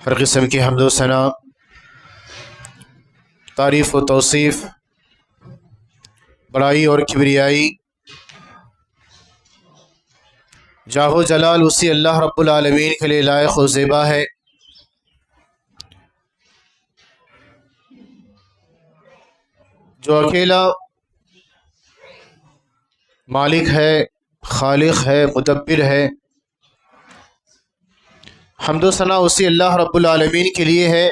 ہر قسم کی حمد و ثنا، تعریف و توصیف، بڑائی اور کبریائی، جاہ و جلال اسی اللہ رب العالمین کے لیے لائق و زیبا ہے، جو اکیلا مالک ہے، خالق ہے، مدبر ہے۔ حمد و ثنا اسی اللہ رب العالمین کے لیے ہے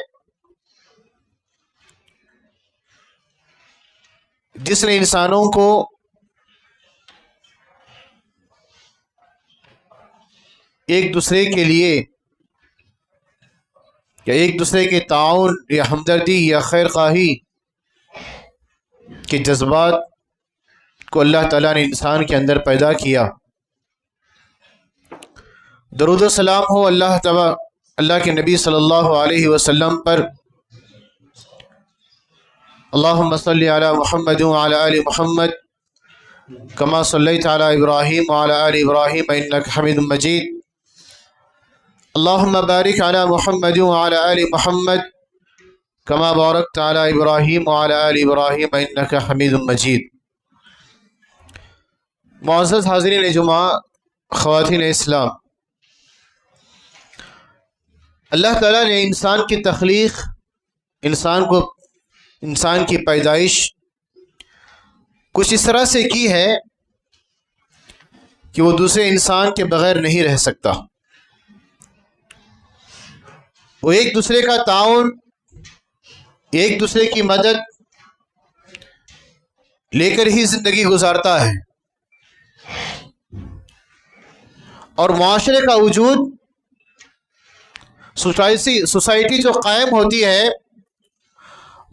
جس نے انسانوں کو ایک دوسرے کے لیے یا ایک دوسرے کے تعاون یا ہمدردی یا خیر خواہی کے جذبات کو اللہ تعالیٰ نے انسان کے اندر پیدا کیا۔ درود و سلام ہو اللہ کے نبی صلی اللہ علیہ وسلم پر۔ اللہم صلی علی محمد وعلی آل محمد کما صلیت علی ابراہیم وعلی آل ابراہیم انک حمید مجید۔ اللہم بارک علی محمد وعلی آل محمد کما بارکت علی ابراہیم وعلی آل ابراہیم انک حمید مجید۔ معزز حاضرین جمعہ، خواتین اسلام، اللہ تعالیٰ نے انسان کی تخلیق، انسان کی پیدائش کچھ اس طرح سے کی ہے کہ وہ دوسرے انسان کے بغیر نہیں رہ سکتا۔ وہ ایک دوسرے کا تعاون، ایک دوسرے کی مدد لے کر ہی زندگی گزارتا ہے، اور معاشرے کا وجود، سوسائٹی جو قائم ہوتی ہے،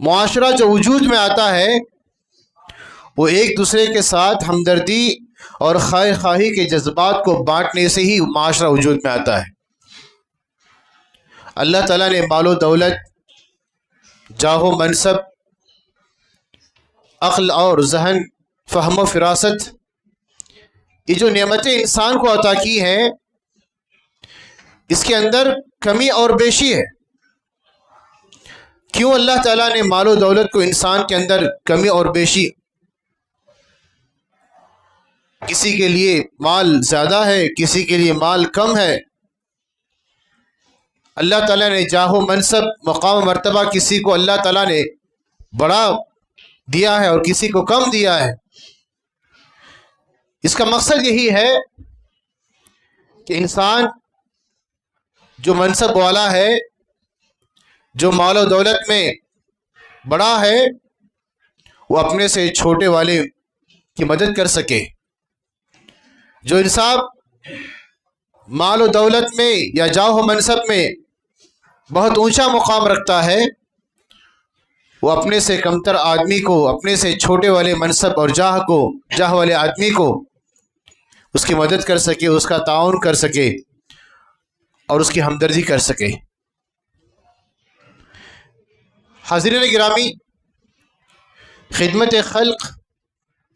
معاشرہ جو وجود میں آتا ہے، وہ ایک دوسرے کے ساتھ ہمدردی اور خیر خواہی کے جذبات کو بانٹنے سے ہی معاشرہ وجود میں آتا ہے۔ اللہ تعالیٰ نے مال و دولت، جاہ و منصب، عقل اور ذہن، فہم و فراست، یہ جو نعمتیں انسان کو عطا کی ہیں، اس کے اندر کمی اور بیشی ہے۔ کیوں اللہ تعالیٰ نے مال و دولت کو انسان کے اندر کمی اور بیشی؟ کسی کے لیے مال زیادہ ہے، کسی کے لیے مال کم ہے۔ اللہ تعالیٰ نے جاہ و منصب، مقام و مرتبہ، کسی کو اللہ تعالیٰ نے بڑا دیا ہے اور کسی کو کم دیا ہے۔ اس کا مقصد یہی ہے کہ انسان جو منصب والا ہے، جو مال و دولت میں بڑا ہے، وہ اپنے سے چھوٹے والے کی مدد کر سکے۔ جو انسان مال و دولت میں یا جاہ و منصب میں بہت اونچا مقام رکھتا ہے، وہ اپنے سے کمتر آدمی کو، اپنے سے چھوٹے والے منصب اور جاہ والے آدمی کو اس کی مدد کر سکے، اس کا تعاون کر سکے اور اس کی ہمدردی کر سکے۔ حاضرین گرامی، خدمت خلق،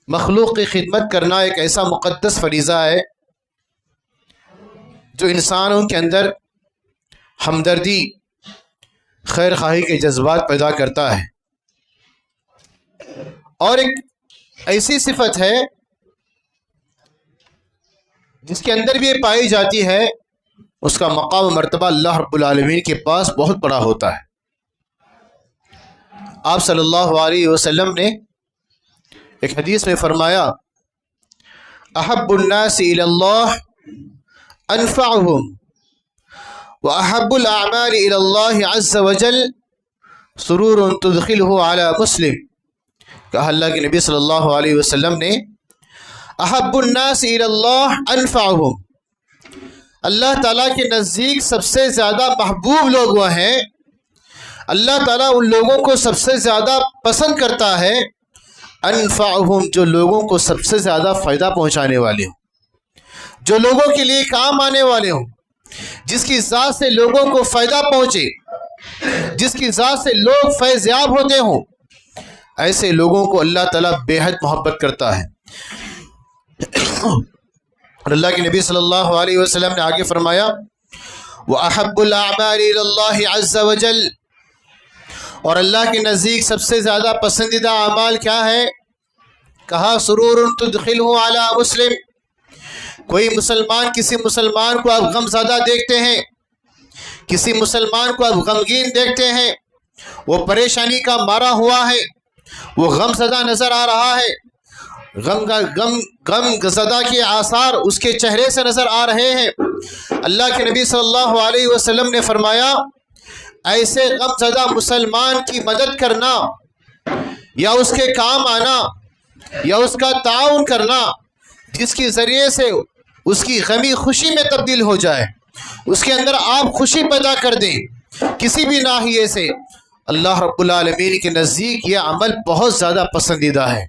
مخلوق کی خدمت کرنا ایک ایسا مقدس فریضہ ہے جو انسانوں کے اندر ہمدردی، خیر خواہی کے جذبات پیدا کرتا ہے، اور ایک ایسی صفت ہے جس کے اندر بھی یہ پائی جاتی ہے، اس کا مقام و مرتبہ اللہ رب العالمین کے پاس بہت بڑا ہوتا ہے۔ آپ صلی اللہ علیہ وسلم نے ایک حدیث میں فرمایا، احب الناس الی اللہ انفعهم واحب الاعمال الی اللہ عز وجل سرور تدخلہ علی مسلم۔ کہا اللہ کے نبی صلی اللہ علیہ وسلم نے، احب الناس الی اللہ انفعهم، اللہ تعالیٰ کے نزدیک سب سے زیادہ محبوب لوگ وہ ہیں، اللہ تعالیٰ ان لوگوں کو سب سے زیادہ پسند کرتا ہے، انفعهم، جو لوگوں کو سب سے زیادہ فائدہ پہنچانے والے ہوں، جو لوگوں کے لیے کام آنے والے ہوں، جس کی ذات سے لوگوں کو فائدہ پہنچے، جس کی ذات سے لوگ فیض یاب ہوتے ہوں، ایسے لوگوں کو اللہ تعالیٰ بے حد محبت کرتا ہے۔ اور اللہ کے نبی صلی اللہ علیہ وسلم نے آگے فرمایا، وَأَحَبُّ الْأَعْمَالِ إِلَى اللَّهِ عَزَّ وَجَلَّ، اور اللہ کے نزدیک سب سے زیادہ پسندیدہ اعمال کیا ہے؟ کہا سرور تدخلہ علی مسلم، کوئی مسلمان، کسی مسلمان کو آپ غم زدہ دیکھتے ہیں، کسی مسلمان کو آپ غمگین دیکھتے ہیں، وہ پریشانی کا مارا ہوا ہے، وہ غم زدہ نظر آ رہا ہے، غم زدہ کے آثار اس کے چہرے سے نظر آ رہے ہیں۔ اللہ کے نبی صلی اللہ علیہ وسلم نے فرمایا ایسے غم زدہ مسلمان کی مدد کرنا یا اس کے کام آنا یا اس کا تعاون کرنا جس کے ذریعے سے اس کی غمی خوشی میں تبدیل ہو جائے، اس کے اندر آپ خوشی پیدا کر دیں کسی بھی ناحیے سے، اللہ رب العالمین کے نزدیک یہ عمل بہت زیادہ پسندیدہ ہے۔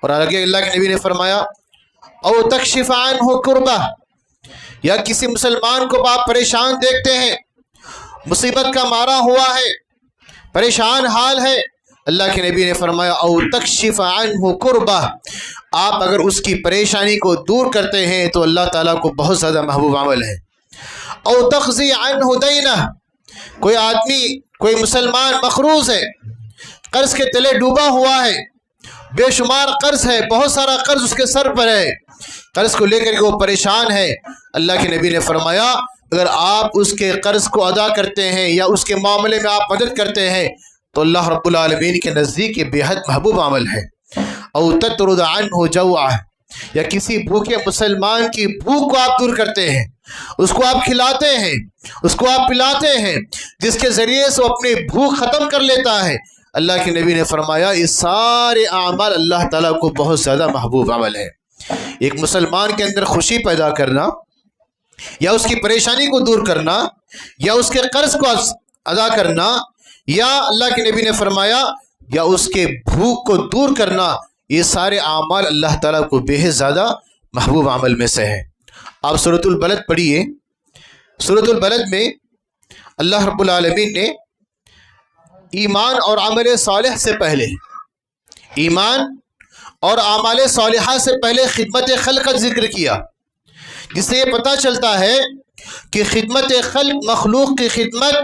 اور آگے اللہ کے نبی نے فرمایا او تکشف عنہ کربہ، یا کسی مسلمان کو آپ پریشان دیکھتے ہیں، مصیبت کا مارا ہوا ہے، پریشان حال ہے، اللہ کے نبی نے فرمایا او تکشف عنہ کربہ، آپ اگر اس کی پریشانی کو دور کرتے ہیں تو اللہ تعالیٰ کو بہت زیادہ محبوب عمل ہے۔ او تقضی عنہ دینہ، کوئی آدمی، کوئی مسلمان مقروض ہے، قرض کے تلے ڈوبا ہوا ہے، بے شمار قرض ہے، بہت سارا قرض اس کے سر پر ہے، قرض کو لے کر کے وہ پریشان ہے، اللہ کے نبی نے فرمایا اگر آپ اس کے قرض کو ادا کرتے ہیں یا اس کے معاملے میں آپ مدد کرتے ہیں تو اللہ رب العالمین کے نزدیک یہ بے حد محبوب عمل ہے۔ او تطرد عنہ جوعہ، یا کسی بھوکے مسلمان کی بھوک کو آپ دور کرتے ہیں، اس کو آپ کھلاتے ہیں، اس کو آپ پلاتے ہیں، جس کے ذریعے سے وہ اپنی بھوک ختم کر لیتا ہے، اللہ کے نبی نے فرمایا یہ سارے اعمال اللہ تعالیٰ کو بہت زیادہ محبوب عمل ہے۔ ایک مسلمان کے اندر خوشی پیدا کرنا یا اس کی پریشانی کو دور کرنا یا اس کے قرض کو ادا کرنا یا اللہ کے نبی نے فرمایا یا اس کے بھوک کو دور کرنا، یہ سارے اعمال اللہ تعالیٰ کو بے حد زیادہ محبوب عمل میں سے ہے۔ آپ سورۃ البلد پڑھیے، سورۃ البلد میں اللہ رب العالمین نے ایمان اور عمل صالح سے پہلے، ایمان اور اعمال صالحہ سے پہلے خدمت خلق کا ذکر کیا، جس سے یہ پتہ چلتا ہے کہ خدمت خلق، مخلوق کی خدمت،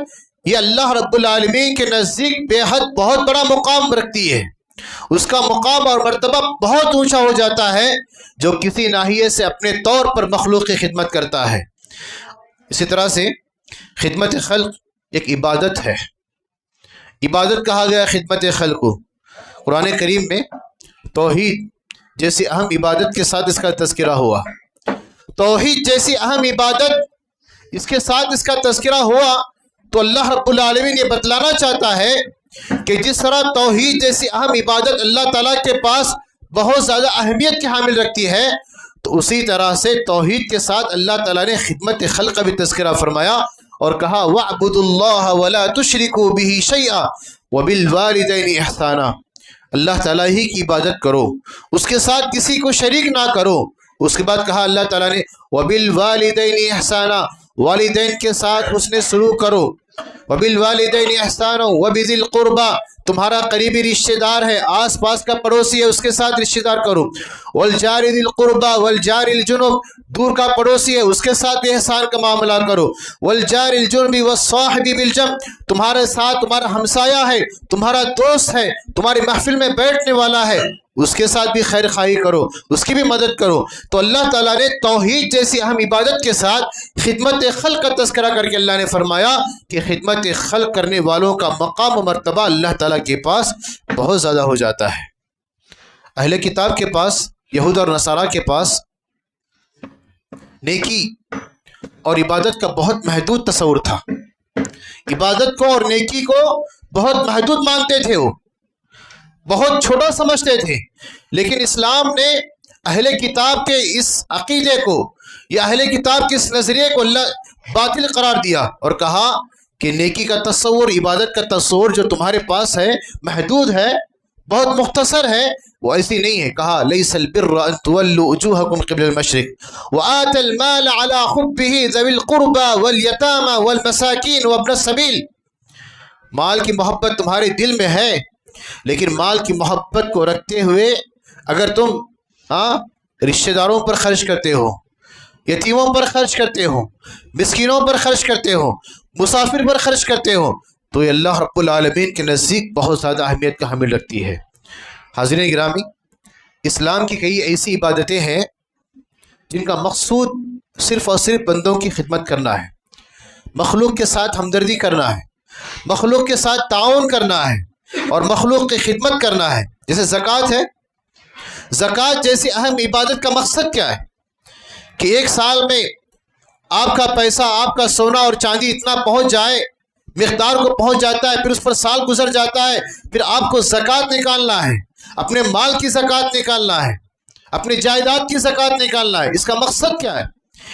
یہ اللہ رب العالمین کے نزدیک بے حد بہت بڑا مقام رکھتی ہے، اس کا مقام اور مرتبہ بہت اونچا ہو جاتا ہے جو کسی ناحیے سے اپنے طور پر مخلوق کی خدمت کرتا ہے۔ اسی طرح سے خدمت خلق ایک عبادت ہے، عبادت کہا گیا خدمت خلق کو۔ قرآن کریم میں توحید جیسی اہم عبادت کے ساتھ اس کا تذکرہ ہوا، توحید جیسی اہم عبادت اس کے ساتھ اس کا تذکرہ ہوا تو اللہ رب العالمین یہ بتلانا چاہتا ہے کہ جس طرح توحید جیسی اہم عبادت اللہ تعالیٰ کے پاس بہت زیادہ اہمیت کے حامل رکھتی ہے، تو اسی طرح سے توحید کے ساتھ اللہ تعالیٰ نے خدمت خلق کا بھی تذکرہ فرمایا اور کہا وَاعْبُدُوا اللَّهَ وَلَا تُشْرِكُوا بِهِ شَيْئًا وَبِالْوَالِدَيْنِ اِحْسَانًا، اللہ تعالیٰ ہی کی عبادت کرو، اس کے ساتھ کسی کو شریک نہ کرو۔ اس کے بعد کہا اللہ تعالیٰ نے وَبِالْوَالِدَيْنِ اِحْسَانًا، والدین کے ساتھ حسن سلوک کرو، وَبِالْوَالِدَيْنِ اِحْسَانًا وَبِذِي الْقُرْبَى، تمہارا قریبی رشتہ دار ہے، آس پاس کا پڑوسی ہے، اس کے ساتھ رشتہ دار کرو، وَالْجَارِ ذِي الْقُرْبَى وَالْجَارِ الْجُنُبِ، دور کا پڑوسی ہے اس کے ساتھ احسان کا معاملہ کرو، وَالْجَارِ الْجُنُبِ وَالصَّاحِبِ بِالْجَنبِ، تمہارے ساتھ تمہارا ہمسایہ ہے، تمہارا دوست ہے، تمہاری محفل میں بیٹھنے والا ہے، اس کے ساتھ بھی خیر خواہی کرو، اس کی بھی مدد کرو۔ تو اللہ تعالیٰ نے توحید جیسی اہم عبادت کے ساتھ خدمت خلق کا تذکرہ کر کے اللہ نے فرمایا کہ خدمت خلق کرنے والوں کا مقام و مرتبہ اللہ تعالیٰ کے پاس بہت زیادہ ہو جاتا ہے۔ اہل کتاب کے پاس، یہود اور نصارہ کے پاس نیکی اور عبادت کا بہت محدود تصور تھا، عبادت کو اور نیکی کو بہت محدود مانتے تھے، وہ بہت چھوٹا سمجھتے تھے، لیکن اسلام نے اہل کتاب کے اس عقیدے کو یا اہل کتاب کے اس نظریے کو باطل قرار دیا اور کہا کہ نیکی کا تصور، عبادت کا تصور جو تمہارے پاس ہے محدود ہے، بہت مختصر ہے، وہ ایسی نہیں ہے۔ کہا لیس البر ان تولوا وجوهکم قبل المشرق وآت المال على حبه ذوي القربى واليتامى والمساکین وابن السبیل، مال کی محبت تمہارے دل میں ہے، لیکن مال کی محبت کو رکھتے ہوئے اگر تم رشتہ داروں پر خرچ کرتے ہو، یتیموں پر خرچ کرتے ہو، مسکینوں پر خرچ کرتے ہو، مسافر پر خرچ کرتے ہو، تو یہ اللہ رب العالمین کے نزدیک بہت زیادہ اہمیت کا حامل رکھتی ہے۔ حاضرین گرامی، اسلام کی کئی ایسی عبادتیں ہیں جن کا مقصود صرف اور صرف بندوں کی خدمت کرنا ہے، مخلوق کے ساتھ ہمدردی کرنا ہے، مخلوق کے ساتھ تعاون کرنا ہے اور مخلوق کی خدمت کرنا ہے۔ جیسے زکوٰۃ ہے، زکوٰۃ جیسی اہم عبادت کا مقصد کیا ہے کہ ایک سال میں آپ کا پیسہ، آپ کا سونا اور چاندی اتنا پہنچ جائے، مقدار کو پہنچ جاتا ہے، پھر اس پر سال گزر جاتا ہے، پھر آپ کو زکوٰۃ نکالنا ہے، اپنے مال کی زکوٰۃ نکالنا ہے، اپنی جائیداد کی زکوٰۃ نکالنا ہے۔ اس کا مقصد کیا ہے؟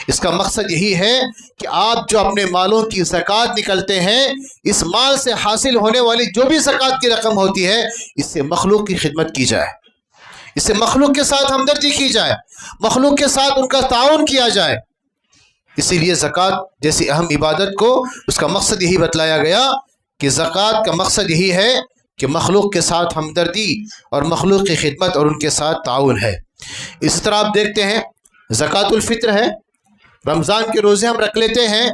اس کا مقصد یہی ہے کہ آپ جو اپنے مالوں کی زکوٰۃ نکلتے ہیں، اس مال سے حاصل ہونے والی جو بھی زکوٰۃ کی رقم ہوتی ہے، اس سے مخلوق کی خدمت کی جائے، اس سے مخلوق کے ساتھ ہمدردی کی جائے، مخلوق کے ساتھ ان کا تعاون کیا جائے۔ اسی لیے زکوٰۃ جیسی اہم عبادت کو اس کا مقصد یہی بتلایا گیا کہ زکوٰۃ کا مقصد یہی ہے کہ مخلوق کے ساتھ ہمدردی اور مخلوق کی خدمت اور ان کے ساتھ تعاون ہے۔ اسی طرح آپ دیکھتے ہیں زکوٰۃ الفطر ہے، رمضان کے روزے ہم رکھ لیتے ہیں،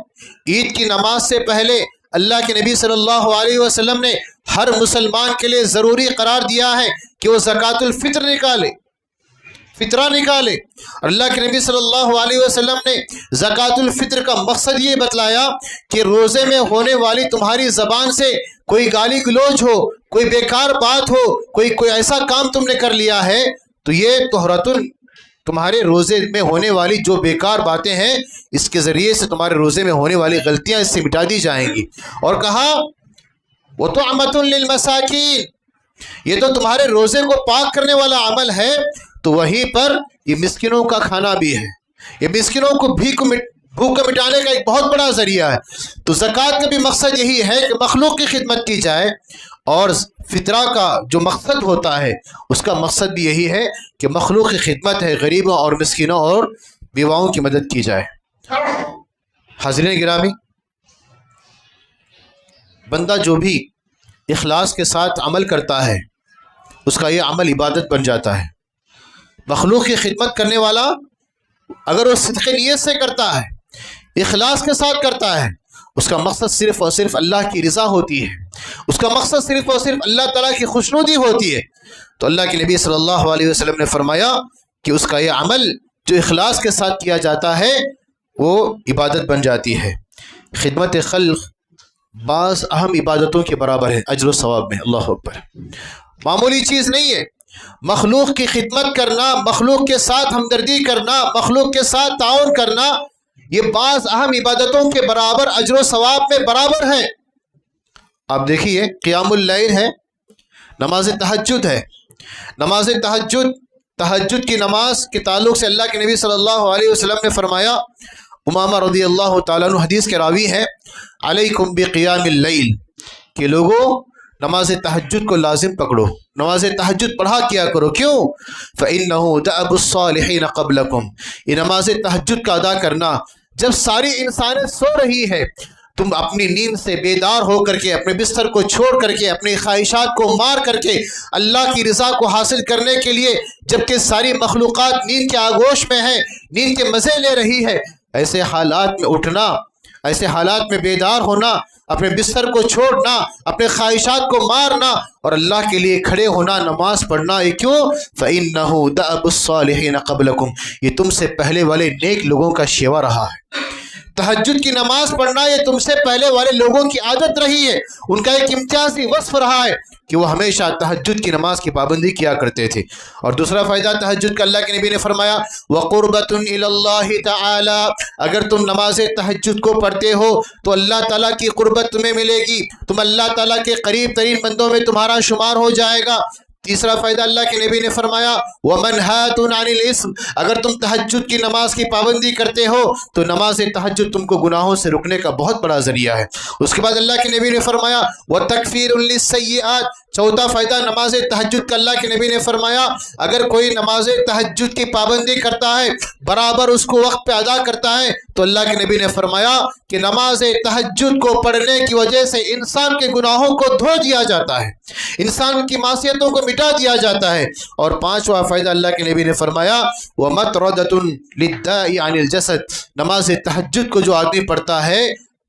عید کی نماز سے پہلے اللہ کے نبی صلی اللہ علیہ وسلم نے ہر مسلمان کے لیے ضروری قرار دیا ہے کہ وہ زکوٰۃ الفطر نکالے، فطرہ نکالے۔ اور اللہ کے نبی صلی اللہ علیہ وسلم نے زکوٰۃ الفطر کا مقصد یہ بتلایا کہ روزے میں ہونے والی تمہاری زبان سے کوئی گالی گلوچ ہو، کوئی بیکار بات ہو، کوئی ایسا کام تم نے کر لیا ہے تو یہ طہرتن، تمہارے روزے میں ہونے والی جو بیکار باتیں ہیں اس کے ذریعے سے تمہارے روزے میں ہونے والی غلطیاں اس سے مٹا دی جائیں گی۔ اور کہا وَطُعْمَةٌ لِّلْمَسَاكِينِ، یہ تو تمہارے روزے کو پاک کرنے والا عمل ہے، تو وہیں پر یہ مسکینوں کا کھانا بھی ہے، یہ مسکینوں کو بھوک کو مٹانے کا ایک بہت بڑا ذریعہ ہے۔ تو زکوٰۃ کا بھی مقصد یہی ہے کہ مخلوق کی خدمت کی جائے، اور فطرہ کا جو مقصد ہوتا ہے اس کا مقصد بھی یہی ہے کہ مخلوق کی خدمت ہے، غریبوں اور مسکینوں اور بیواؤں کی مدد کی جائے۔ حاضرین گرامی، بندہ جو بھی اخلاص کے ساتھ عمل کرتا ہے اس کا یہ عمل عبادت بن جاتا ہے۔ مخلوق کی خدمت کرنے والا اگر وہ صدق نیت سے کرتا ہے، اخلاص کے ساتھ کرتا ہے، اس کا مقصد صرف اور صرف اللہ کی رضا ہوتی ہے، اس کا مقصد صرف اور صرف اللہ تعالیٰ کی خوشنودی ہوتی ہے، تو اللہ کے نبی صلی اللہ علیہ وسلم نے فرمایا کہ اس کا یہ عمل جو اخلاص کے ساتھ کیا جاتا ہے وہ عبادت بن جاتی ہے۔ خدمت خلق بعض اہم عبادتوں کے برابر ہے اجر و ثواب میں۔ اللہ اکبر، معمولی چیز نہیں ہے۔ مخلوق کی خدمت کرنا، مخلوق کے ساتھ ہمدردی کرنا، مخلوق کے ساتھ تعاون کرنا، یہ بعض اہم عبادتوں کے برابر اجر و ثواب میں برابر ہے۔ آپ دیکھیے قیام اللیل ہے، نماز تہجد ہے، نماز تہجد کی نماز کے تعلق سے اللہ کے نبی صلی اللہ علیہ وسلم نے فرمایا، امامہ رضی اللہ تعالیٰ عنہ حدیث کے راوی ہیں، علیکم بقیام اللیل، کہ لوگوں نماز تہجد کو لازم پکڑو، نماز تہجد پڑھا کیا کرو۔ کیوں؟ فَإِنَّهُ دَأْبُ الصَّالِحِينَ قَبْلَكُمْ، یہ نماز تہجد کا ادا کرنا جب ساری انسانیں سو رہی ہے، تم اپنی نیند سے بیدار ہو کر کے، اپنے بستر کو چھوڑ کر کے، اپنی خواہشات کو مار کر کے اللہ کی رضا کو حاصل کرنے کے لیے، جبکہ ساری مخلوقات نیند کے آغوش میں ہے، نیند کے مزے لے رہی ہے، ایسے حالات میں اٹھنا، ایسے حالات میں بیدار ہونا، اپنے بستر کو چھوڑنا، اپنے خواہشات کو مارنا اور اللہ کے لیے کھڑے ہونا، نماز پڑھنا، یہ کیوں؟ فَإِنَّهُ دَأْبُ الصَّالِحِينَ قَبْلَكُمْ، یہ تم سے پہلے والے نیک لوگوں کا شیوا رہا ہے۔ تہجد کی نماز پڑھنا یہ تم سے پہلے والے لوگوں کی عادت رہی ہے، ان کا ایک امتیازی وصف رہا ہے کہ وہ ہمیشہ تہجد کی نماز کی پابندی کیا کرتے تھے۔ اور دوسرا فائدہ تہجد کا اللہ کے نبی نے فرمایا وَقُرْبَةٌ إِلَى اللَّهِ تَعَالَى، اگر تم نماز تہجد کو پڑھتے ہو تو اللہ تعالیٰ کی قربت تمہیں ملے گی، تم اللہ تعالیٰ کے قریب ترین بندوں میں تمہارا شمار ہو جائے گا۔ تیسرا فائدہ اللہ کے نبی نے فرمایا وَمَنْهَاتٌ عَنِ الْإِثْمِ، اگر تم تہجد کی نماز کی پابندی کرتے ہو تو نماز تہجد تم کو گناہوں سے رکنے کا بہت بڑا ذریعہ ہے۔ اس کے بعد اللہ کے نبی نے فرمایا وَتَكْفِيرٌ لِلسَّيِّئَاتِ، چوتھا فائدہ نماز تہجد کا اللہ کے نبی نے فرمایا اگر کوئی نماز تہجد کی پابندی کرتا ہے، برابر اس کو وقت پہ ادا کرتا ہے، تو اللہ کے نبی نے فرمایا کہ نماز تہجد کو پڑھنے کی وجہ سے انسان کے گناہوں کو دھو دیا جاتا ہے، انسان کی معصیتوں کو مٹا دیا جاتا ہے۔ اور پانچواں فائدہ اللہ کے نبی نے فرمایا وَمَطْرَدَةٌ لِلدَّاءِ عَنِ الْجَسَدِ، نماز تہجد کو جو آدمی پڑھتا ہے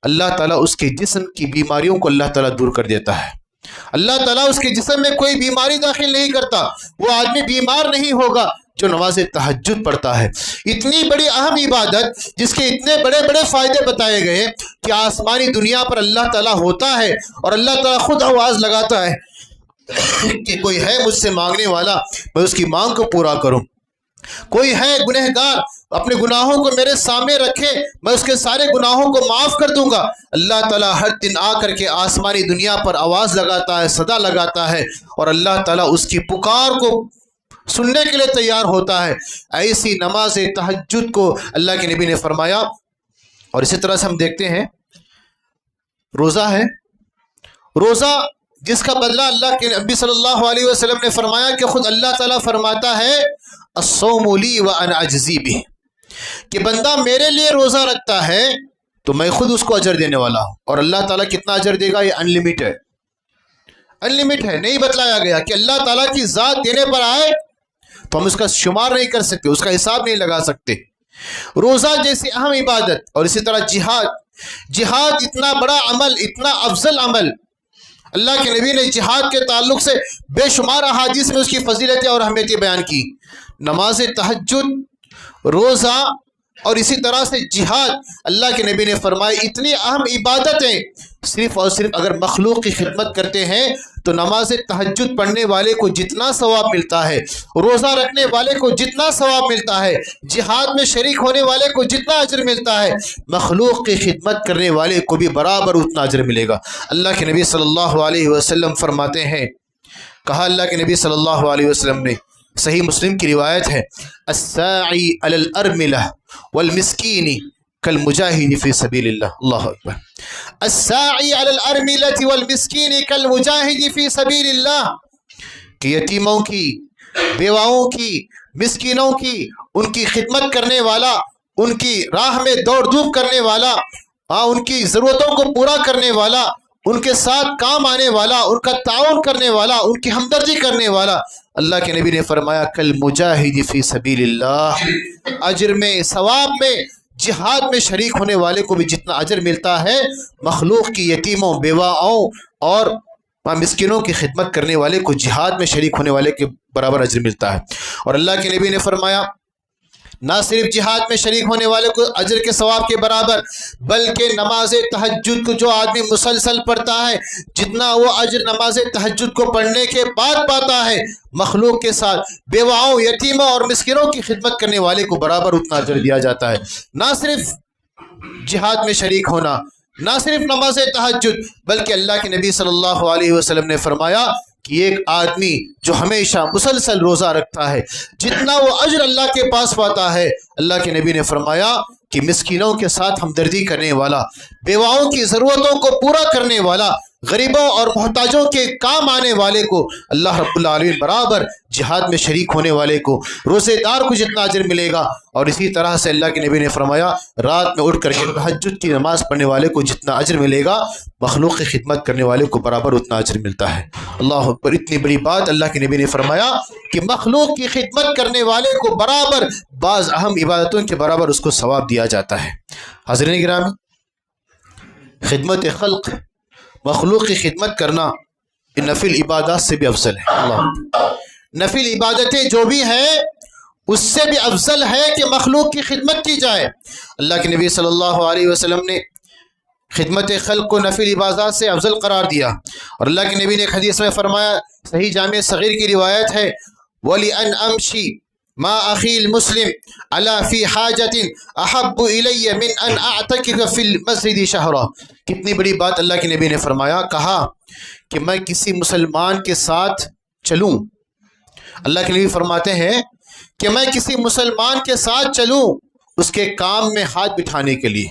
اللہ تعالیٰ اس کے جسم کی بیماریوں کو اللہ تعالیٰ دور کر دیتا ہے۔ اللہ تعالیٰ اس کے جسم میں کوئی بیماری داخل نہیں کرتا، وہ آدمی بیمار نہیں ہوگا جو نماز تہجد پڑھتا ہے۔ اتنی بڑی اہم عبادت جس کے اتنے بڑے بڑے فائدے بتائے گئے کہ آسمانی دنیا پر اللہ تعالیٰ ہوتا ہے اور اللہ تعالیٰ خود آواز لگاتا ہے کہ کوئی ہے مجھ سے مانگنے والا، میں اس کی مانگ کو پورا کروں۔ کوئی ہے گنہگار، اپنے گناہوں کو میرے سامنے رکھے، میں اس کے سارے گناہوں کو معاف کر دوں گا۔ اللہ تعالیٰ ہر دن آ کر کے آسمانی دنیا پر آواز لگاتا ہے، صدا لگاتا ہے، اور اللہ تعالیٰ اس کی پکار کو سننے کے لیے تیار ہوتا ہے۔ ایسی نماز تہجد کو اللہ کے نبی نے فرمایا۔ اور اسی طرح سے ہم دیکھتے ہیں روزہ ہے، روزہ جس کا بدلہ اللہ کے نبی صلی اللہ علیہ وسلم نے فرمایا کہ خود اللہ تعالیٰ فرماتا ہے الصوم لی وانا اجزی بہ، کہ بندہ میرے لیے روزہ رکھتا ہے تو میں خود اس کو اجر دینے والا ہوں۔ اور اللہ تعالیٰ کتنا اجر دے گا یہ ان لمٹ ہے، ان لمٹ ہے، نہیں بتلایا گیا کہ اللہ تعالیٰ کی ذات دینے پر آئے تو ہم اس کا شمار نہیں کر سکتے، اس کا حساب نہیں لگا سکتے۔ روزہ جیسی اہم عبادت، اور اسی طرح جہاد، جہاد اتنا بڑا عمل، اتنا افضل عمل، اللہ کے نبی نے جہاد کے تعلق سے بے شمار احادیث میں اس کی فضیلتیں اور اہمیتیں بیان کی۔ نماز تہجد، روزہ اور اسی طرح سے جہاد، اللہ کے نبی نے فرمایا اتنی اہم عبادتیں صرف اور صرف اگر مخلوق کی خدمت کرتے ہیں تو نماز تہجد پڑھنے والے کو جتنا ثواب ملتا ہے، روزہ رکھنے والے کو جتنا ثواب ملتا ہے، جہاد میں شریک ہونے والے کو جتنا اجر ملتا ہے، مخلوق کی خدمت کرنے والے کو بھی برابر اتنا اجر ملے گا۔ اللہ کے نبی صلی اللہ علیہ وسلم فرماتے ہیں، کہا اللہ کے نبی صلی اللہ علیہ وسلم نے، صحیح مسلم کی روایت ہے، الساعی علی الارملہ والمسکین کالمجاہد فی سبیل اللہ۔ اللہ اکبر۔ الساعی علی الارملہ والمسکین کالمجاہد فی سبیل اللہ، کہ یتیموں کی، بیواؤں کی، مسکینوں کی، ان کی خدمت کرنے والا، ان کی راہ میں دوڑ دھوپ کرنے والا، ان کی ضرورتوں کو پورا کرنے والا، ان کے ساتھ کام آنے والا، ان کا تعاون کرنے والا، ان کی ہمدردی کرنے والا، اللہ کے نبی نے فرمایا کل مجاہد فی سبیل اللہ، اجر میں، ثواب میں، جہاد میں شریک ہونے والے کو بھی جتنا اجر ملتا ہے، مخلوق کی یتیموں، بیواؤں اور مسکینوں کی خدمت کرنے والے کو جہاد میں شریک ہونے والے کے برابر اجر ملتا ہے۔ اور اللہ کے نبی نے فرمایا نہ صرف جہاد میں شریک ہونے والے کو اجر کے ثواب کے برابر، بلکہ نماز تہجد کو جو آدمی مسلسل پڑھتا ہے، جتنا وہ اجر نماز تہجد کو پڑھنے کے بعد پاتا ہے، مخلوق کے ساتھ بیواؤں، یتیموں اور مسکینوں کی خدمت کرنے والے کو برابر اتنا اجر دیا جاتا ہے۔ نہ صرف جہاد میں شریک ہونا، نہ صرف نماز تہجد، بلکہ اللہ کے نبی صلی اللہ علیہ وسلم نے فرمایا کہ ایک آدمی جو ہمیشہ مسلسل روزہ رکھتا ہے، جتنا وہ اجر اللہ کے پاس پاتا ہے، اللہ کے نبی نے فرمایا کہ مسکینوں کے ساتھ ہمدردی کرنے والا، بیواؤں کی ضرورتوں کو پورا کرنے والا، غریبوں اور محتاجوں کے کام آنے والے کو اللہ رب العالمین برابر جہاد میں شریک ہونے والے کو، روزے دار کو جتنا اجر ملے گا۔ اور اسی طرح سے اللہ کے نبی نے فرمایا رات میں اٹھ کر کے تہجد کی نماز پڑھنے والے کو جتنا اجر ملے گا، مخلوق کی خدمت کرنے والے کو برابر اتنا اجر ملتا ہے۔ اللہ اکبر۔ اتنی بڑی بات اللہ کے نبی نے فرمایا کہ مخلوق کی خدمت کرنے والے کو برابر بعض اہم عبادتوں کے برابر اس کو ثواب دیا جاتا ہے۔ حاضرین گرامی، خدمت خلق، مخلوق کی خدمت کرنا نفل عبادات سے بھی افضل ہے۔ اللہ، نفل عبادتیں جو بھی ہیں اس سے بھی افضل ہے کہ مخلوق کی خدمت کی جائے۔ اللہ کے نبی صلی اللہ علیہ وسلم نے خدمت خلق کو نفل عبادات سے افضل قرار دیا، اور اللہ کے نبی نے ایک حدیث میں فرمایا، صحیح جامع صغیر کی روایت ہے، وَلِأَنْ أَمْشِي مَا أَخِي الْمُسْلِمِ عَلَى فِي حَاجَةٍ أَحَبُّ إِلَيَّ مِنْ أَنْ أَعْتَكِفَ فِي الْمَسْجِدِ شَهْرًا۔ کتنی بڑی بات اللہ کے نبی نے فرمایا، کہا کہ میں کسی مسلمان کے ساتھ چلوں۔ اللہ کے نبی فرماتے ہیں کہ میں کسی مسلمان کے ساتھ چلوں اس کے کام میں ہاتھ بٹھانے کے لیے،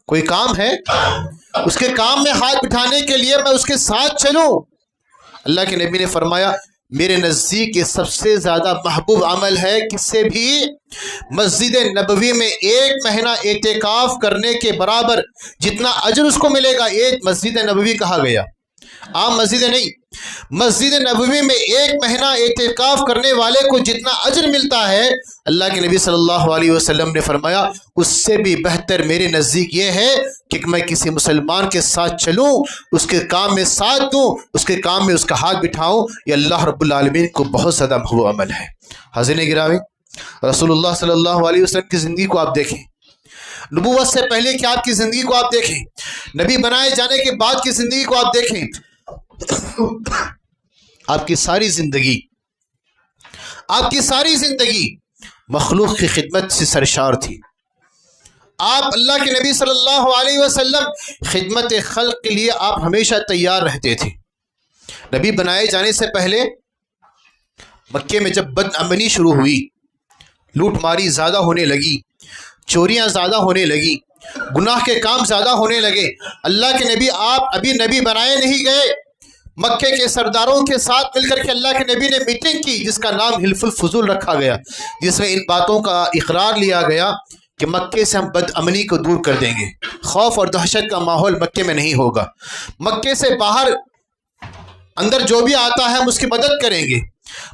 کوئی کام ہے اس کے کام میں ہاتھ بٹھانے کے لیے میں اس کے ساتھ چلوں۔ اللہ کے نبی نے فرمایا میرے نزدیک یہ سب سے زیادہ محبوب عمل ہے، کس سے بھی مسجد نبوی میں 1 مہینہ اعتکاف کرنے کے برابر جتنا اجر اس کو ملے گا۔ ایک مسجد نبوی کہا گیا، عام مسجدیں نہیں، مسجد نبوی میں 1 مہینہ اعتکاف کرنے والے کو جتنا اجر ملتا ہے، اللہ کے نبی صلی اللہ علیہ وسلم نے فرمایا اس سے بھی بہتر میرے نزدیک یہ ہے کہ میں کسی مسلمان کے ساتھ چلوں، اس کے کام میں ساتھ دوں، اس کے کام میں اس کا ہاتھ بٹھاؤں، یہ اللہ رب العالمین کو بہت زیادہ محبوب عمل ہے۔ حاضرین گرامی، رسول اللہ صلی اللہ علیہ وسلم کی زندگی کو آپ دیکھیں، نبوت سے پہلے کی آپ کی زندگی کو آپ دیکھیں، نبی بنائے جانے کے بعد کی زندگی کو آپ دیکھیں، آپ کی ساری زندگی مخلوق کی خدمت سے سرشار تھی۔ آپ اللہ کے نبی صلی اللہ علیہ وسلم خدمت خلق کے لیے آپ ہمیشہ تیار رہتے تھے۔ نبی بنائے جانے سے پہلے مکے میں جب بد امنی شروع ہوئی، لوٹ ماری زیادہ ہونے لگی، چوریاں زیادہ ہونے لگی، گناہ کے کام زیادہ ہونے لگے، اللہ کے نبی آپ ابھی نبی بنائے نہیں گئے، مکے کے سرداروں کے ساتھ مل کر کے اللہ کے نبی نے میٹنگ کی جس کا نام حلف الفضول رکھا گیا، جس میں ان باتوں کا اقرار لیا گیا کہ مکے سے ہم بد امنی کو دور کر دیں گے، خوف اور دہشت کا ماحول مکے میں نہیں ہوگا، مکے سے باہر اندر جو بھی آتا ہے ہم اس کی مدد کریں گے،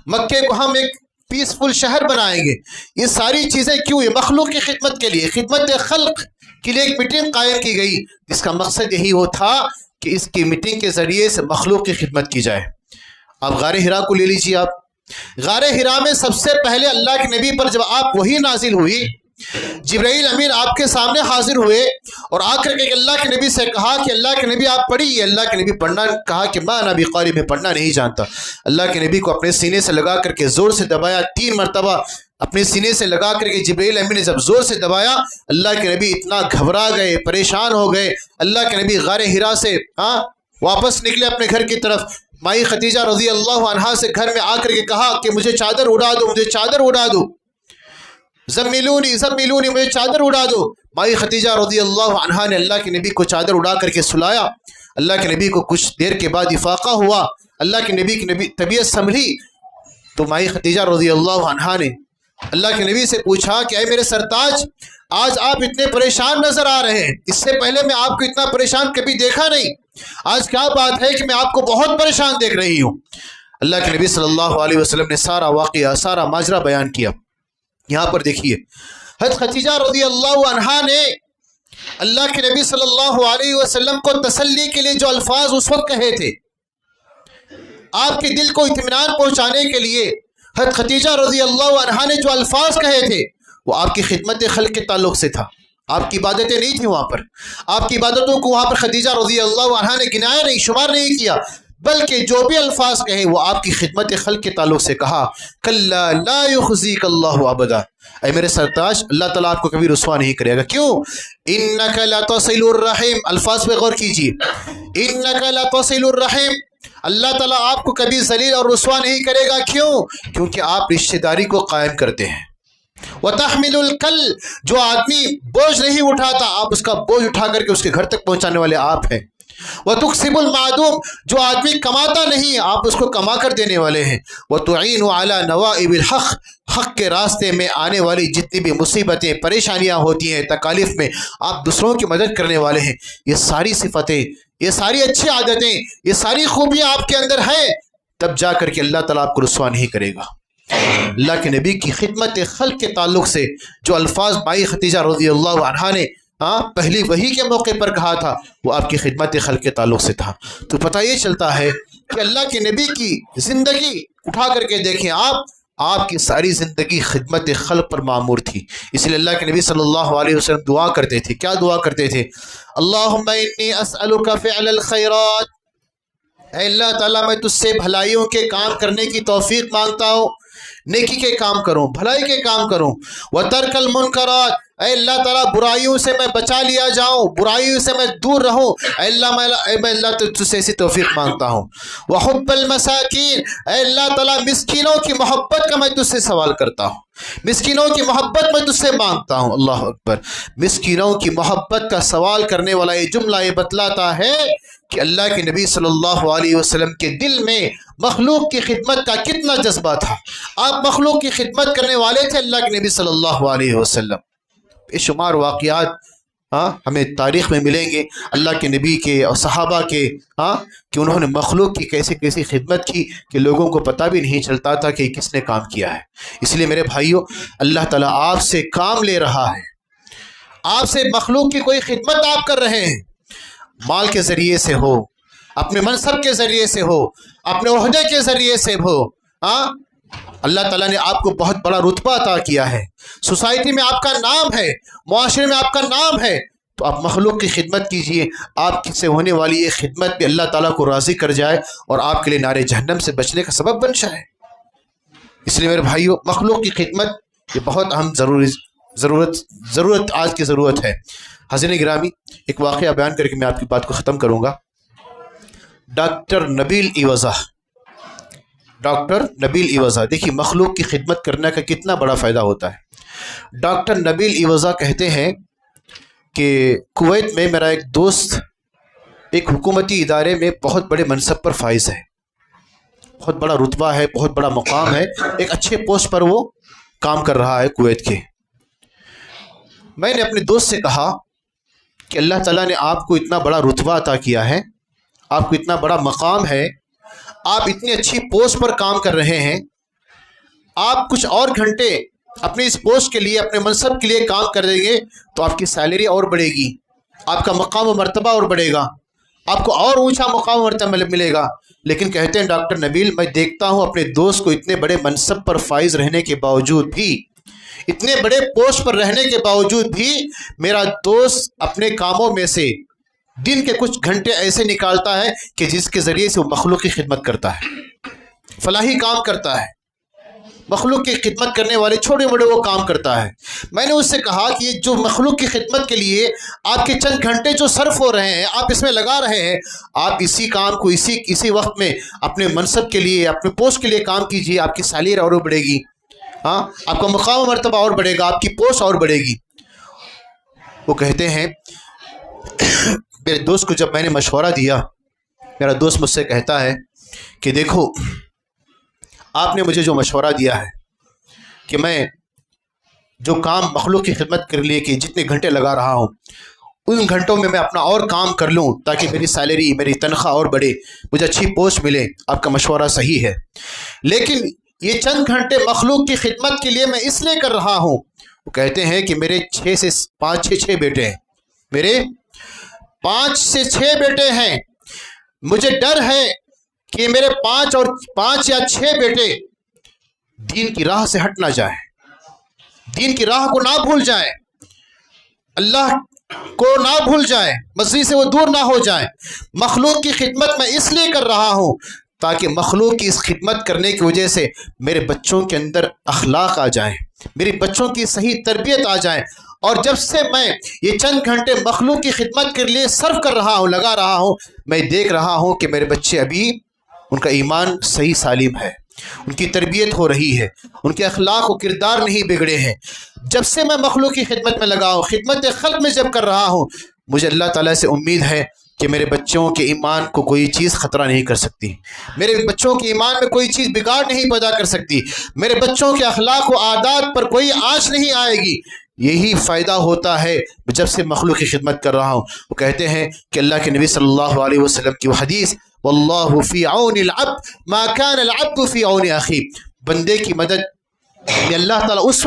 مکے کو ہم ایک پیسفل شہر بنائیں گے۔ یہ ساری چیزیں کیوں؟ یہ مخلوق کی خدمت کے لیے، خدمت خلق کے لیے ایک میٹنگ قائم کی گئی جس کا مقصد یہی وہ تھا کہ اس کی میٹنگ کے ذریعے سے مخلوق کی خدمت کی جائے۔ آپ غار حرا کو لے لیجیے، آپ غار حرا میں سب سے پہلے اللہ کے نبی پر جب آپ وحی نازل ہوئی، جبرائیل امین آپ کے سامنے حاضر ہوئے اور آ کر کے اللہ کے نبی سے کہا کہ اللہ کے نبی آپ پڑھیے۔ اللہ کے نبی پڑھنا کہا کہ میں نبی قاری میں پڑھنا نہیں جانتا۔ اللہ کے نبی کو اپنے سینے سے لگا کر کے زور سے دبایا، 3 مرتبہ اپنے سینے سے لگا کر کے جبرائیل امین نے جب زور سے دبایا، اللہ کے نبی اتنا گھبرا گئے، پریشان ہو گئے۔ اللہ کے نبی غار حرا سے واپس نکلے اپنے گھر کی طرف، مائی خدیجہ رضی اللہ عنہا سے گھر میں آ کر کے کہا کہ مجھے چادر اڑا دو، مجھے چادر اڑا دو، زمیلونی زمیلونی، مجھے چادر اڑا دو۔ مائی خدیجہ رضی اللہ عنہا نے اللہ کے نبی کو چادر اڑا کر کے سلایا۔ اللہ کے نبی کو کچھ دیر کے بعد افاقہ ہوا، اللہ کے نبی کی طبیعت سنبھلی تو مائی خدیجہ رضی اللہ عنہا نے اللہ کے نبی سے پوچھا کہ اے میرے سرتاج، آج آپ اتنے پریشان نظر آ رہے ہیں، اس سے پہلے میں آپ کو اتنا پریشان کبھی دیکھا نہیں، آج کیا بات ہے کہ میں آپ کو بہت پریشان دیکھ رہی ہوں۔ اللہ کے نبی صلی اللہ علیہ وسلم نے سارا واقعہ، سارا ماجرا بیان کیا۔ یہاں پر دیکھیے، حضرت خدیجہ رضی اللہ عنہا نے اللہ کے نبی صلی اللہ علیہ وسلم کو تسلی کے لیے جو الفاظ اس وقت کہے تھے، آپ کے دل کو اطمینان پہنچانے کے لیے حضرت خدیجہ رضی اللہ عنہا نے جو الفاظ کہے تھے وہ آپ کی خدمت خلق کے تعلق سے تھا۔ آپ کی عبادتیں نہیں تھیں وہاں پر، آپ کی عبادتوں کو وہاں پر خدیجہ رضی اللہ عنہا نے گنایا نہیں، شمار نہیں کیا، بلکہ جو بھی الفاظ کہے وہ آپ کی خدمت خلق کے تعلق سے کہا۔ کلا لا یخزیک اللہ ابدا، اے میرے سرتاج، اللہ تعالیٰ آپ کو کبھی رسوا نہیں کرے گا۔ کیوں؟ انک لتصل الرحم، الفاظ پہ غور کیجیے، انک لتصل الرحم، اللہ تعالیٰ آپ کو کبھی ذلیل اور رسوا نہیں کرے گا۔ کیوں؟ کیونکہ آپ رشتہ داری کو قائم کرتے ہیں۔ وَتَحْمِلُ الْكَلْ، جو آدمی بوجھ نہیں اٹھاتا آپ اس کا بوجھ اٹھا کر کے اس کے گھر تک پہنچانے والے آپ ہیں۔ وَتُقْسِمُ الْمَعْدُومِ، جو آدمی کماتا نہیں آپ اس کو کما کر دینے والے ہیں۔ وَتُعِينُ عَلَى نَوَائِبِ الْحَقِّ، حق کے راستے میں آنے والی جتنی بھی مصیبتیں پریشانیاں ہوتی ہیں، تکالیف میں آپ دوسروں کی مدد کرنے والے ہیں۔ یہ ساری صفتیں، یہ ساری اچھی عادتیں، یہ ساری خوبیاں آپ کے اندر ہیں، تب جا کر کے اللہ تعالیٰ آپ کو رسوا نہیں کرے گا۔ اللہ کے نبی کی خدمت خلق کے تعلق سے جو الفاظ مائی خدیجہ رضی اللہ عنہا نے پہلی وحی کے موقع پر کہا تھا وہ آپ کی خدمت خلق کے تعلق سے تھا۔ تو پتہ یہ چلتا ہے کہ اللہ کے نبی کی زندگی اٹھا کر کے دیکھیں، آپ کی ساری زندگی خدمت خلق پر معمور تھی۔ اس لیے اللہ کے نبی صلی اللہ علیہ وسلم دعا کرتے تھے، کیا دعا کرتے تھے؟ اللہم انی اسألک فعل الخیرات، اے اللہ تعالیٰ میں تجھ سے بھلائیوں کے کام کرنے کی توفیق مانگتا ہوں، نیکی کے کام کروں، بھلائی کے کام کروں۔ وَتَرْكَ الْمُنْكَرَاتِ، اے اللہ تعالیٰ برائیوں سے میں بچا لیا جاؤں، برائیوں سے میں دور رہوں، اے اللہ تجھ سے ایسی توفیق مانگتا ہوں۔ وَحُبَّ الْمَسَاكِينِ، اے اللہ تعالیٰ مسکینوں کی محبت کا میں تجھ سے سوال کرتا ہوں، مسکینوں کی محبت میں تجھ سے مانگتا ہوں۔ اللہ اکبر، مسکینوں کی محبت کا سوال کرنے والا یہ جملہ یہ بتلاتا ہے کہ اللہ کے نبی صلی اللہ علیہ وسلم کے دل میں مخلوق کی خدمت کا کتنا جذبہ تھا۔ آپ مخلوق کی خدمت کرنے والے تھے اللہ کے نبی صلی اللہ علیہ وسلم۔ بے شمار واقعات ہمیں تاریخ میں ملیں گے اللہ کے نبی کے اور صحابہ کے کہ انہوں نے مخلوق کی کیسی کیسی خدمت کی کہ لوگوں کو پتہ بھی نہیں چلتا تھا کہ کس نے کام کیا ہے۔ اس لیے میرے بھائیوں، اللہ تعالیٰ آپ سے کام لے رہا ہے، آپ سے مخلوق کی کوئی خدمت آپ کر رہے ہیں، مال کے ذریعے سے ہو، اپنے منصب کے ذریعے سے ہو، اپنے عہدے کے ذریعے سے ہو، اللہ تعالیٰ نے آپ کو بہت بڑا رتبہ عطا کیا ہے، سوسائٹی میں آپ کا نام ہے، معاشرے میں آپ کا نام ہے، تو آپ مخلوق کی خدمت کیجئے، آپ سے ہونے والی یہ خدمت بھی اللہ تعالیٰ کو راضی کر جائے اور آپ کے لیے نار جہنم سے بچنے کا سبب بن جائے۔ اس لیے میرے بھائیوں، مخلوق کی خدمت یہ بہت اہم ضرورت آج کی ضرورت ہے۔ حاضرین گرامی، ایک واقعہ بیان کر کے میں آپ کی بات کو ختم کروں گا۔ ڈاکٹر نبیل ایوزا، دیکھیے مخلوق کی خدمت کرنے کا کتنا بڑا فائدہ ہوتا ہے۔ ڈاکٹر نبیل ایوزا کہتے ہیں کہ کویت میں میرا ایک دوست ایک حکومتی ادارے میں بہت بڑے منصب پر فائز ہے، بہت بڑا رتبہ ہے، بہت بڑا مقام ہے، ایک اچھے پوسٹ پر وہ کام کر رہا ہے کویت کے۔ میں نے اپنے دوست سے کہا کہ اللہ تعالیٰ نے آپ کو اتنا بڑا رتبہ عطا کیا ہے، آپ کو اتنا بڑا مقام ہے، آپ اتنی اچھی پوسٹ پر کام کر رہے ہیں، آپ کچھ اور گھنٹے اپنے اس پوسٹ کے لیے، اپنے منصب کے لیے کام کر دیں گے تو آپ کی سیلری اور بڑھے گی، آپ کا مقام و مرتبہ اور بڑھے گا، آپ کو اور اونچا مقام و مرتبہ ملے گا۔ لیکن کہتے ہیں ڈاکٹر نبیل، میں دیکھتا ہوں اپنے دوست کو اتنے بڑے منصب پر فائز رہنے کے باوجود بھی، اتنے بڑے پوسٹ پر رہنے کے باوجود بھی، میرا دوست اپنے کاموں میں سے دن کے کچھ گھنٹے ایسے نکالتا ہے کہ جس کے ذریعے سے وہ مخلوق کی خدمت کرتا ہے، فلاحی کام کرتا ہے، مخلوق کی خدمت کرنے والے چھوٹے بڑے وہ کام کرتا ہے۔ میں نے اس سے کہا کہ یہ جو مخلوق کی خدمت کے لیے آپ کے چند گھنٹے جو صرف ہو رہے ہیں، آپ اس میں لگا رہے ہیں، آپ اسی کام کو اسی وقت میں اپنے منصب کے لیے، اپنے پوسٹ کے لیے کام کیجیے، آپ کی سیلری اور بڑھے گی، آپ کا مقام و مرتبہ اور بڑھے گا، آپ کی پوسٹ اور بڑھے گی۔ وہ کہتے ہیں میرے دوست کو جب میں نے مشورہ دیا، میرا دوست مجھ سے کہتا ہے کہ دیکھو، آپ نے مجھے جو مشورہ دیا ہے کہ میں جو کام مخلوق کی خدمت کے لیے کہ جتنے گھنٹے لگا رہا ہوں، ان گھنٹوں میں اپنا اور کام کر لوں تاکہ میری سیلری، میری تنخواہ اور بڑھے، مجھے اچھی پوسٹ ملے، آپ کا مشورہ صحیح ہے، لیکن یہ چند گھنٹے مخلوق کی خدمت کے لیے میں اس لیے کر رہا ہوں۔ وہ کہتے ہیں کہ میرے 6 بیٹے ہیں، میرے 5 سے 6 بیٹے ہیں، مجھے ڈر ہے کہ میرے 5 یا 6 بیٹے دین کی راہ سے ہٹ نہ جائیں، دین کی راہ کو نہ بھول جائیں، اللہ کو نہ بھول جائیں، مسجد سے وہ دور نہ ہو جائیں۔ مخلوق کی خدمت میں اس لیے کر رہا ہوں تاکہ مخلوق کی اس خدمت کرنے کی وجہ سے میرے بچوں کے اندر اخلاق آ جائیں، میری بچوں کی صحیح تربیت آ جائیں، اور جب سے میں یہ چند گھنٹے مخلوق کی خدمت کے لیے صرف کر رہا ہوں، لگا رہا ہوں، میں دیکھ رہا ہوں کہ میرے بچے ابھی ان کا ایمان صحیح سالم ہے، ان کی تربیت ہو رہی ہے، ان کے اخلاق و کردار نہیں بگڑے ہیں۔ جب سے میں مخلوق کی خدمت میں لگا ہوں، خدمت خلق میں جب کر رہا ہوں، مجھے اللہ تعالیٰ سے امید ہے کہ میرے بچوں کے ایمان کو کوئی چیز خطرہ نہیں کر سکتی، میرے بچوں کے ایمان میں کوئی چیز بگاڑ نہیں پیدا کر سکتی، میرے بچوں کے اخلاق و عادات پر کوئی آنچ نہیں آئے گی۔ یہی فائدہ ہوتا ہے جب سے مخلوق کی خدمت کر رہا ہوں۔ وہ کہتے ہیں کہ اللہ کے نبی صلی اللہ علیہ وسلم کی وہ حدیث، واللہ فی عون العبد ما کان العبد فی عون اخیہ، بندے کی مدد میں اللہ تعالیٰ اس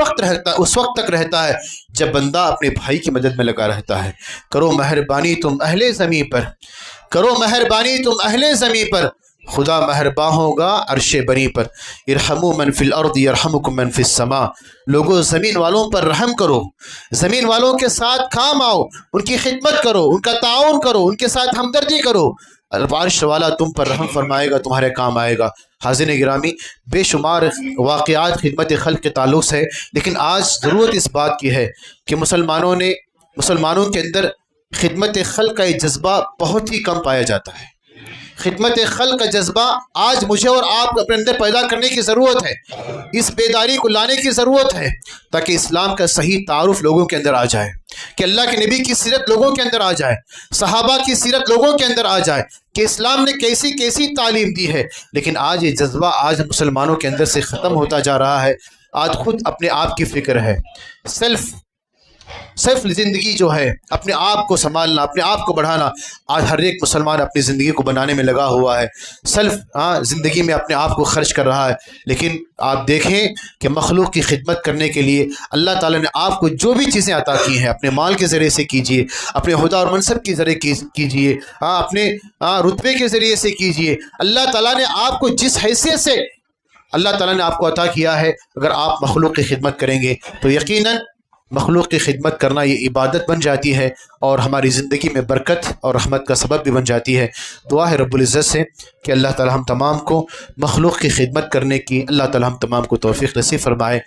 وقت تک رہتا ہے جب بندہ اپنے بھائی کی مدد میں لگا رہتا ہے۔ کرو مہربانی تم اہل زمین پر، کرو مہربانی تم اہل زمین پر، خدا مہرباں ہوگا عرش بری پر۔ ارحموا من فی الارض یرحمکم من فی السماء، لوگوں زمین والوں پر رحم کرو، زمین والوں کے ساتھ کام آؤ، ان کی خدمت کرو، ان کا تعاون کرو، ان کے ساتھ ہمدردی کرو، عرش والا تم پر رحم فرمائے گا، تمہارے کام آئے گا۔ حاضرین گرامی، بے شمار واقعات خدمت خلق کے تعلق سے، لیکن آج ضرورت اس بات کی ہے کہ مسلمانوں کے اندر خدمت خلق کا یہ جذبہ بہت ہی کم پایا جاتا ہے۔ خدمت خلق کا جذبہ آج مجھے اور آپ کو اپنے اندر پیدا کرنے کی ضرورت ہے، اس بیداری کو لانے کی ضرورت ہے تاکہ اسلام کا صحیح تعارف لوگوں کے اندر آ جائے، کہ اللہ کے نبی کی سیرت لوگوں کے اندر آ جائے، صحابہ کی سیرت لوگوں کے اندر آ جائے کہ اسلام نے کیسی کیسی تعلیم دی ہے۔ لیکن آج یہ جذبہ آج مسلمانوں کے اندر سے ختم ہوتا جا رہا ہے۔ آج خود اپنے آپ کی فکر ہے، صرف زندگی جو ہے اپنے آپ کو سنبھالنا، اپنے آپ کو بڑھانا، آج ہر ایک مسلمان اپنی زندگی کو بنانے میں لگا ہوا ہے، صرف زندگی میں اپنے آپ کو خرچ کر رہا ہے۔ لیکن آپ دیکھیں کہ مخلوق کی خدمت کرنے کے لیے اللہ تعالیٰ نے آپ کو جو بھی چیزیں عطا کی ہیں، اپنے مال کے ذریعے سے کیجیے، اپنے عہدہ اور منصب کے ذریعے کیجیے، اپنے رتبے کے ذریعے سے کیجیے۔ اللہ تعالیٰ نے آپ کو جس حیثیت سے اللہ تعالیٰ نے آپ کو عطا کیا ہے، اگر آپ مخلوق کی خدمت کریں گے تو یقیناً مخلوق کی خدمت کرنا یہ عبادت بن جاتی ہے اور ہماری زندگی میں برکت اور رحمت کا سبب بھی بن جاتی ہے۔ دعا ہے رب العزت سے کہ اللہ تعالی ہم تمام کو مخلوق کی خدمت کرنے کی اللہ تعالی ہم تمام کو توفیق نصیب فرمائے۔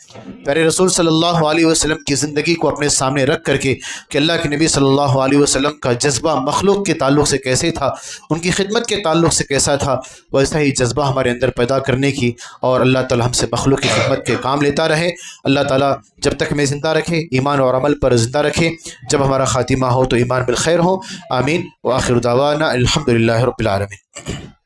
پیارے رسول صلی اللہ علیہ وسلم کی زندگی کو اپنے سامنے رکھ کر کے کہ اللہ کے نبی صلی اللہ علیہ وسلم کا جذبہ مخلوق کے تعلق سے کیسے تھا، ان کی خدمت کے تعلق سے کیسا تھا، ویسا ہی جذبہ ہمارے اندر پیدا کرنے کی، اور اللہ تعالی ہم سے مخلوق کی خدمت کے کام لیتا رہے۔ اللہ تعالی جب تک ہمیں زندہ رکھے، ایمان اور عمل پر زندہ رکھے، جب ہمارا خاتمہ ہو تو ایمان بالخیر ہو۔ آمین۔ وآخر دعوانا الحمدللہ رب العالمین۔